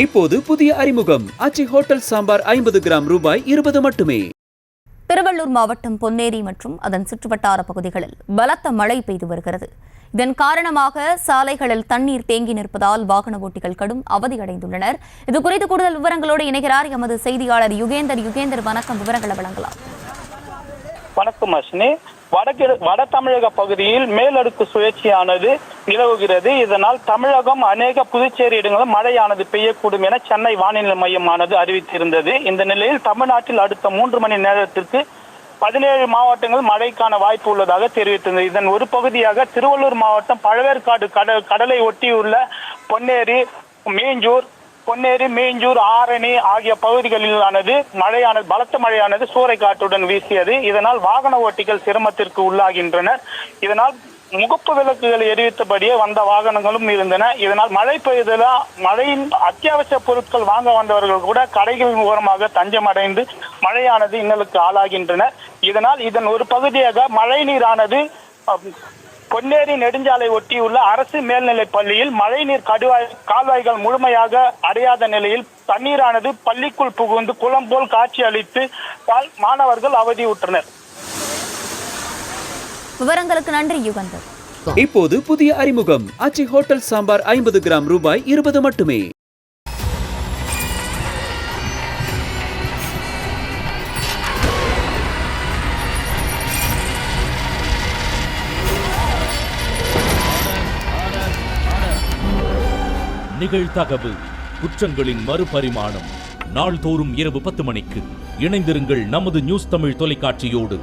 இப்போது புதிய அறிமுகம் ஆச்சி ஹோட்டல் சாம்பார் 50 கிராம் ரூபாய் 20 மட்டுமே. திருவள்ளூர் மாவட்டம் பொன்னேரி மற்றும் அதன் சுற்றுவட்டார பகுதிகளில் பலத்த மழை பெய்து வருகிறது. இதன் காரணமாக சாலைகளில் தண்ணீர் தேங்கி நிற்பதால் வாகன ஓட்டிகள் கடும் அவதியடைந்துள்ளனர். இதுகுறித்து கூடுதல் விவரங்களோடு இணைகிறார் எமது செய்தியாளர் யுகேந்தர். வணக்கம், விவரங்களை வழங்கலாம். வணக்கம் அஸ்வினி. வட தமிழக பகுதியில் மேலடுக்கு சுழற்சியானது நிலவுகிறது. இதனால் தமிழகம் அநேக புதுச்சேரி இடங்களில் மழையானது பெய்யக்கூடும் என சென்னை வானிலை மையமானது அறிவித்திருந்தது. இந்த நிலையில் தமிழ்நாட்டில் அடுத்த 3 மணி நேரத்திற்கு 17 மாவட்டங்கள் மழைக்கான வாய்ப்பு உள்ளதாக தெரிவித்தது. இதன் ஒரு பகுதியாக திருவள்ளூர் மாவட்டம் பழவேற்காடு கடலை ஒட்டியுள்ள பொன்னேரி, மீஞ்சூர், ஆரணி ஆகிய பகுதிகளிலானது பலத்த மழையானது சூறைக்காற்றுடன் வீசியது. இதனால் வாகன ஓட்டிகள் சிரமத்திற்கு உள்ளாகின்றனர். இதனால் முகப்பு விளக்குகள் எரிவித்தபடியே வந்த வாகனங்களும் இருந்தன. இதனால் மழை பெய்ததால் மழையின் அத்தியாவசிய பொருட்கள் வாங்க வந்தவர்கள் கூட கடைகள் மூலமாக தஞ்சமடைந்து மழையானது இன்னலுக்கு ஆளாகின்றனர். இதன் ஒரு பகுதியாக மழை நீரானது பொன்னேரி நெடுஞ்சாலை ஒட்டியுள்ள அரசு மேல்நிலைப் பள்ளியில் மழைநீர் கால்வாய்கள் முழுமையாக அடையாத நிலையில் தண்ணீரானது பள்ளிக்குள் புகுந்து குளம் போல் காட்சி அளித்து மாணவர்கள் அவதியுற்றனர். விவரங்களுக்கு நன்றி யுகந்தர். இப்போது புதிய அறிமுகம் ஆச்சி ஹோட்டல் சாம்பார் 50 கிராம் ரூபாய் 20 மட்டுமே. நிகழ்தகவு குற்றங்களின் மறுபரிமாணம் நாள்தோறும் இரவு 10 மணிக்கு இணைந்திருங்கள் நமது நியூஸ் தமிழ் தொலைக்காட்சியோடு.